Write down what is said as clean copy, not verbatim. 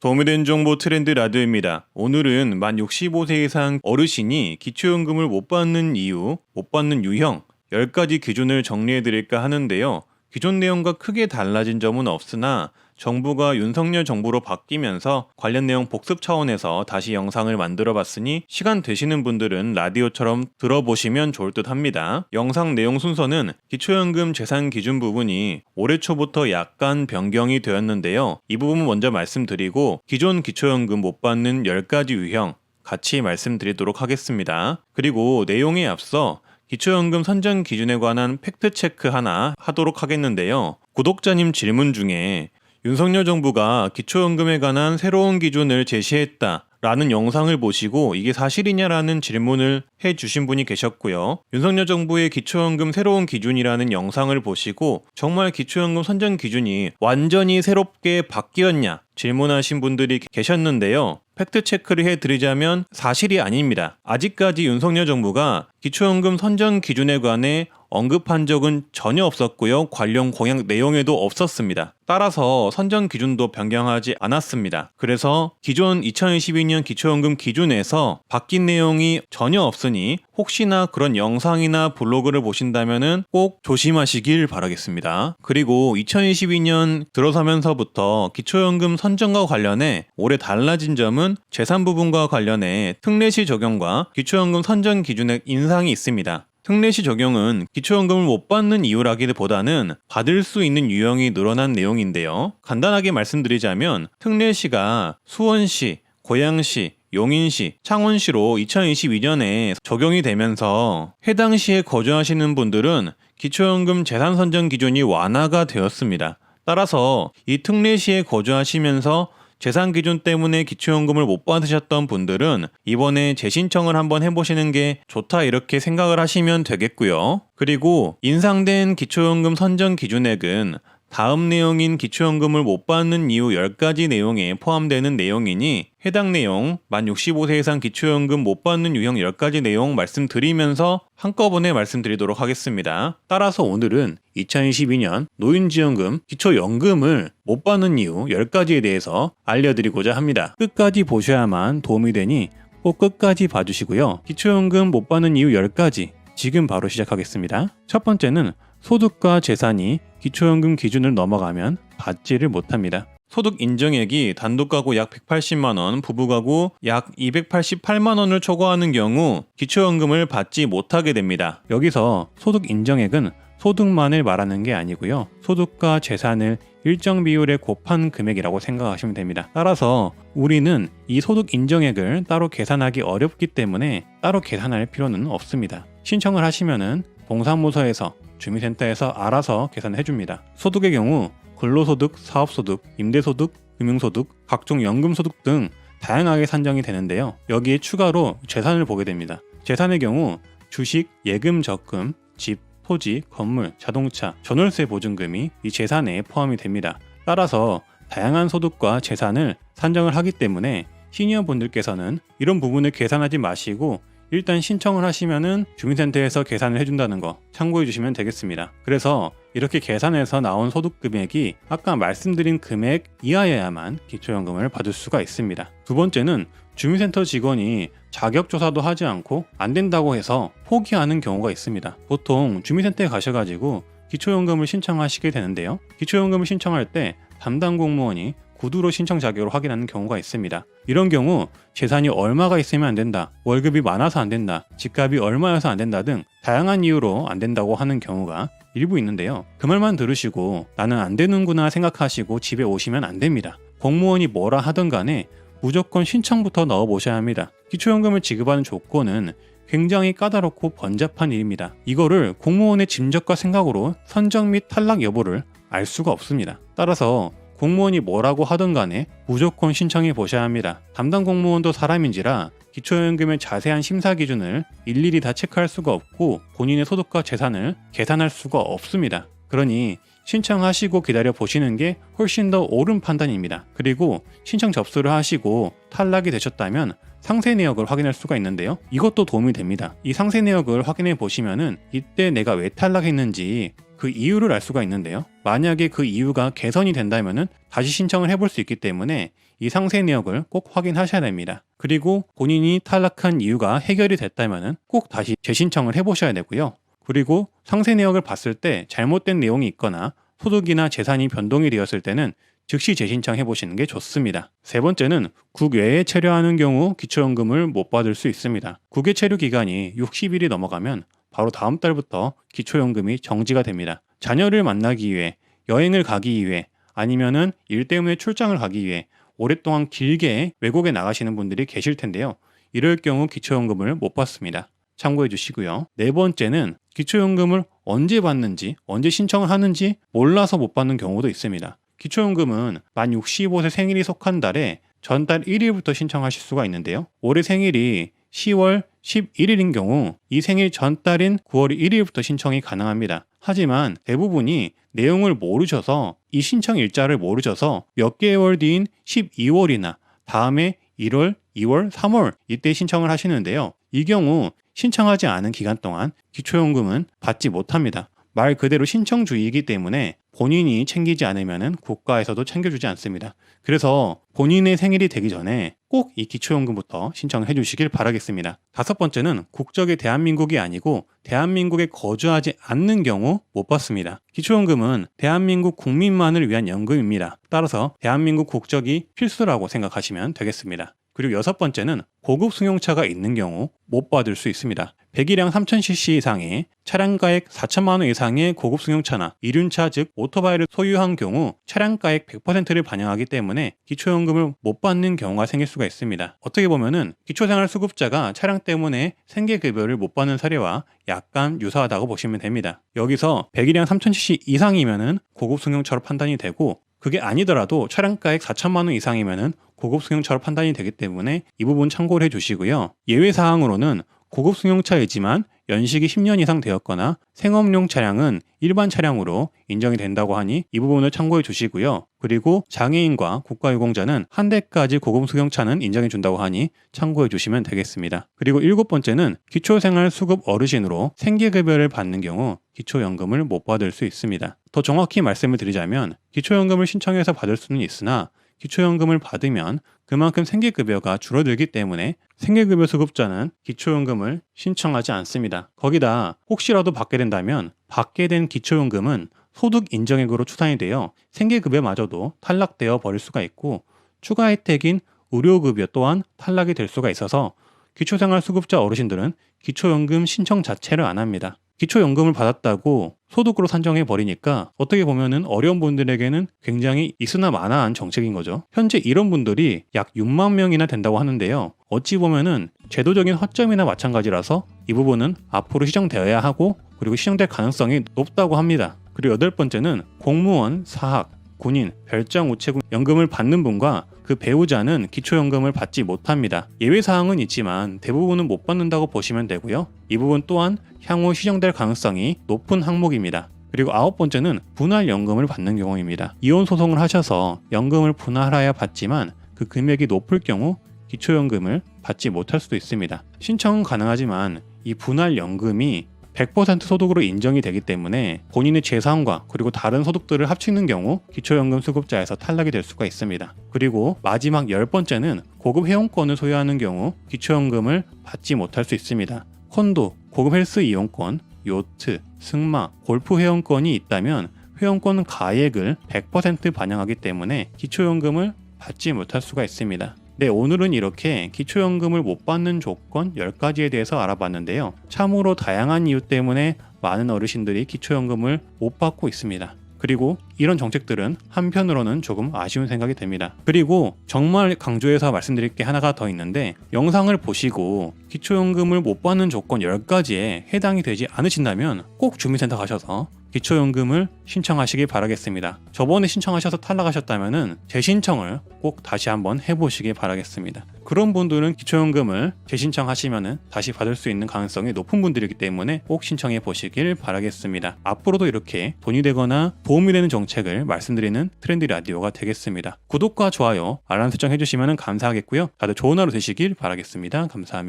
도움이 된 정보 트렌드 라디오입니다. 오늘은 만 65세 이상 어르신이 기초연금을 못 받는 이유, 못 받는 유형 10가지 기준을 정리해드릴까 하는데요. 기존 내용과 크게 달라진 점은 없으나 정부가 윤석열 정부로 바뀌면서 관련 내용 복습 차원에서 다시 영상을 만들어 봤으니 시간 되시는 분들은 라디오처럼 들어보시면 좋을 듯 합니다. 영상 내용 순서는 기초연금 재산 기준 부분이 올해 초부터 약간 변경이 되었는데요. 이 부분 먼저 말씀드리고 기존 기초연금 못 받는 10가지 유형 같이 말씀드리도록 하겠습니다. 그리고 내용에 앞서 기초연금 선정 기준에 관한 팩트체크 하나 하도록 하겠는데요. 구독자님 질문 중에 윤석열 정부가 기초연금에 관한 새로운 기준을 제시했다 라는 영상을 보시고 이게 사실이냐라는 질문을 해주신 분이 계셨고요. 윤석열 정부의 기초연금 새로운 기준이라는 영상을 보시고 정말 기초연금 선정 기준이 완전히 새롭게 바뀌었냐 질문하신 분들이 계셨는데요. 팩트체크를 해드리자면 사실이 아닙니다. 아직까지 윤석열 정부가 기초연금 선정 기준에 관해 언급한 적은 전혀 없었고요. 관련 공약 내용에도 없었습니다. 따라서 선정 기준도 변경하지 않았습니다. 그래서 기존 2022년 기초연금 기준에서 바뀐 내용이 전혀 없으니 혹시나 그런 영상이나 블로그를 보신다면 꼭 조심하시길 바라겠습니다. 그리고 2022년 들어서면서부터 기초연금 선정과 관련해 올해 달라진 점은 재산 부분과 관련해 특례시 적용과 기초연금 선정 기준의 인상이 있습니다. 특례시 적용은 기초연금을 못 받는 이유라기보다는 받을 수 있는 유형이 늘어난 내용인데요. 간단하게 말씀드리자면 특례시가 수원시, 고양시, 용인시, 창원시로 2022년에 적용이 되면서 해당 시에 거주하시는 분들은 기초연금 재산 선정 기준이 완화가 되었습니다. 따라서 이 특례시에 거주하시면서 재산 기준 때문에 기초연금을 못 받으셨던 분들은 이번에 재신청을 한번 해보시는 게 좋다 이렇게 생각을 하시면 되겠고요. 그리고 인상된 기초연금 선정 기준액은 다음 내용인 기초연금을 못 받는 이유 10가지 내용에 포함되는 내용이니 해당 내용 만 65세 이상 기초연금 못 받는 유형 10가지 내용 말씀드리면서 한꺼번에 말씀드리도록 하겠습니다. 따라서 오늘은 2022년 노인지원금 기초연금을 못 받는 이유 10가지에 대해서 알려드리고자 합니다. 끝까지 보셔야만 도움이 되니 꼭 끝까지 봐주시고요. 기초연금 못 받는 이유 10가지 지금 바로 시작하겠습니다. 첫 번째는 소득과 재산이 기초연금 기준을 넘어가면 받지를 못합니다. 소득 인정액이 단독가구 약 180만원, 부부가구 약 288만원을 초과하는 경우 기초연금을 받지 못하게 됩니다. 여기서 소득 인정액은 소득만을 말하는 게 아니고요. 소득과 재산을 일정 비율에 곱한 금액이라고 생각하시면 됩니다. 따라서 우리는 이 소득 인정액을 따로 계산하기 어렵기 때문에 따로 계산할 필요는 없습니다. 신청을 하시면은 동사무소에서 주민센터에서 알아서 계산해 줍니다. 소득의 경우 근로소득, 사업소득, 임대소득, 금융소득, 각종 연금소득 등 다양하게 산정이 되는데요. 여기에 추가로 재산을 보게 됩니다. 재산의 경우 주식, 예금, 적금, 집, 토지, 건물, 자동차, 전월세 보증금이 이 재산에 포함이 됩니다. 따라서 다양한 소득과 재산을 산정을 하기 때문에 시니어분들께서는 이런 부분을 계산하지 마시고 일단 신청을 하시면은 주민센터에서 계산을 해준다는 거 참고해 주시면 되겠습니다. 그래서 이렇게 계산해서 나온 소득 금액이 아까 말씀드린 금액 이하여야만 기초연금을 받을 수가 있습니다. 두 번째는 주민센터 직원이 자격조사도 하지 않고 안 된다고 해서 포기하는 경우가 있습니다. 보통 주민센터에 가셔가지고 기초연금을 신청하시게 되는데요. 기초연금을 신청할 때 담당 공무원이 구두로 신청 자격을 확인하는 경우가 있습니다. 이런 경우 재산이 얼마가 있으면 안 된다, 월급이 많아서 안 된다, 집값이 얼마여서 안 된다 등 다양한 이유로 안 된다고 하는 경우가 일부 있는데요. 그 말만 들으시고 나는 안 되는구나 생각하시고 집에 오시면 안 됩니다. 공무원이 뭐라 하든 간에 무조건 신청부터 넣어보셔야 합니다. 기초연금을 지급하는 조건은 굉장히 까다롭고 번잡한 일입니다. 이거를 공무원의 짐작과 생각으로 선정 및 탈락 여부를 알 수가 없습니다. 따라서 공무원이 뭐라고 하든 간에 무조건 신청해 보셔야 합니다. 담당 공무원도 사람인지라 기초연금의 자세한 심사 기준을 일일이 다 체크할 수가 없고 본인의 소득과 재산을 계산할 수가 없습니다. 그러니 신청하시고 기다려 보시는 게 훨씬 더 옳은 판단입니다. 그리고 신청 접수를 하시고 탈락이 되셨다면 상세 내역을 확인할 수가 있는데요. 이것도 도움이 됩니다. 이 상세 내역을 확인해 보시면은 이때 내가 왜 탈락했는지 그 이유를 알 수가 있는데요. 만약에 그 이유가 개선이 된다면은 다시 신청을 해볼 수 있기 때문에 이 상세 내역을 꼭 확인하셔야 됩니다. 그리고 본인이 탈락한 이유가 해결이 됐다면 꼭 다시 재신청을 해보셔야 되고요. 그리고 상세 내역을 봤을 때 잘못된 내용이 있거나 소득이나 재산이 변동이 되었을 때는 즉시 재신청해 보시는 게 좋습니다. 세 번째는 국외에 체류하는 경우 기초연금을 못 받을 수 있습니다. 국외 체류 기간이 60일이 넘어가면 바로 다음 달부터 기초연금이 정지가 됩니다. 자녀를 만나기 위해, 여행을 가기 위해, 아니면은 일 때문에 출장을 가기 위해 오랫동안 길게 외국에 나가시는 분들이 계실 텐데요. 이럴 경우 기초연금을 못 받습니다. 참고해 주시고요. 네 번째는 기초연금을 언제 받는지, 언제 신청을 하는지 몰라서 못 받는 경우도 있습니다. 기초연금은 만 65세 생일이 속한 달에 전달 1일부터 신청하실 수가 있는데요. 올해 생일이 10월 11일인 경우 이 생일 전달인 9월 1일부터 신청이 가능합니다. 하지만 대부분이 내용을 모르셔서 이 신청 일자를 모르셔서 몇 개월 뒤인 12월이나 다음에 1월, 2월, 3월 이때 신청을 하시는데요. 이 경우 신청하지 않은 기간 동안 기초연금은 받지 못합니다. 말 그대로 신청주의이기 때문에 본인이 챙기지 않으면 국가에서도 챙겨주지 않습니다. 그래서 본인의 생일이 되기 전에 꼭 이 기초연금부터 신청을 해주시길 바라겠습니다. 다섯 번째는 국적이 대한민국이 아니고 대한민국에 거주하지 않는 경우 못 받습니다. 기초연금은 대한민국 국민만을 위한 연금입니다. 따라서 대한민국 국적이 필수라고 생각하시면 되겠습니다. 그리고 여섯 번째는 고급 승용차가 있는 경우 못 받을 수 있습니다. 배기량 3000cc 이상의 차량가액 4천만 원 이상의 고급 승용차나 이륜차 즉 오토바이를 소유한 경우 차량가액 100%를 반영하기 때문에 기초연금을 못 받는 경우가 생길 수가 있습니다. 어떻게 보면은 기초생활수급자가 차량 때문에 생계급여를 못 받는 사례와 약간 유사하다고 보시면 됩니다. 여기서 배기량 3000cc 이상이면은 고급 승용차로 판단이 되고 그게 아니더라도 차량가액 4천만 원 이상이면은 고급 승용차로 판단이 되기 때문에 이 부분 참고를 해주시고요. 예외사항으로는 고급 승용차이지만 연식이 10년 이상 되었거나 생업용 차량은 일반 차량으로 인정이 된다고 하니 이 부분을 참고해 주시고요. 그리고 장애인과 국가유공자는 한 대까지 고급 승용차는 인정해 준다고 하니 참고해 주시면 되겠습니다. 그리고 일곱 번째는 기초생활수급 어르신으로 생계급여를 받는 경우 기초연금을 못 받을 수 있습니다. 더 정확히 말씀을 드리자면 기초연금을 신청해서 받을 수는 있으나 기초연금을 받으면 그만큼 생계급여가 줄어들기 때문에 생계급여 수급자는 기초연금을 신청하지 않습니다. 거기다 혹시라도 받게 된다면 받게 된 기초연금은 소득 인정액으로 추산이 되어 생계급여마저도 탈락되어 버릴 수가 있고 추가 혜택인 의료급여 또한 탈락이 될 수가 있어서 기초생활수급자 어르신들은 기초연금 신청 자체를 안 합니다. 기초연금을 받았다고 소득으로 산정해 버리니까 어떻게 보면은 어려운 분들에게는 굉장히 있으나 마나한 정책인 거죠. 현재 이런 분들이 약 6만 명이나 된다고 하는데요. 어찌 보면은 제도적인 허점이나 마찬가지라서 이 부분은 앞으로 시정되어야 하고 그리고 시정될 가능성이 높다고 합니다. 그리고 여덟 번째는 공무원, 사학, 군인, 별장 우체국 연금을 받는 분과 그 배우자는 기초연금을 받지 못합니다. 예외사항은 있지만 대부분은 못 받는다고 보시면 되고요. 이 부분 또한 향후 시정될 가능성이 높은 항목입니다. 그리고 아홉 번째는 분할연금을 받는 경우입니다. 이혼 소송을 하셔서 연금을 분할하여 받지만 그 금액이 높을 경우 기초연금을 받지 못할 수도 있습니다. 신청은 가능하지만 이 분할연금이 100% 소득으로 인정이 되기 때문에 본인의 재산과 그리고 다른 소득들을 합치는 경우 기초연금 수급자에서 탈락이 될 수가 있습니다. 그리고 마지막 열 번째는 고급 회원권을 소유하는 경우 기초연금을 받지 못할 수 있습니다. 콘도, 고급 헬스 이용권, 요트, 승마, 골프 회원권이 있다면 회원권 가액을 100% 반영하기 때문에 기초연금을 받지 못할 수가 있습니다. 네, 오늘은 이렇게 기초연금을 못 받는 조건 10가지에 대해서 알아봤는데요. 참으로 다양한 이유 때문에 많은 어르신들이 기초연금을 못 받고 있습니다. 그리고 이런 정책들은 한편으로는 조금 아쉬운 생각이 듭니다. 그리고 정말 강조해서 말씀드릴 게 하나가 더 있는데 영상을 보시고 기초연금을 못 받는 조건 10가지에 해당이 되지 않으신다면 꼭 주민센터 가셔서 기초연금을 신청하시길 바라겠습니다. 저번에 신청하셔서 탈락하셨다면 재신청을 꼭 다시 한번 해보시길 바라겠습니다. 그런 분들은 기초연금을 재신청하시면 다시 받을 수 있는 가능성이 높은 분들이기 때문에 꼭 신청해 보시길 바라겠습니다. 앞으로도 이렇게 돈이 되거나 도움이 되는 정책을 말씀드리는 트렌디 라디오가 되겠습니다. 구독과 좋아요, 알람 설정 해주시면 감사하겠고요. 다들 좋은 하루 되시길 바라겠습니다. 감사합니다.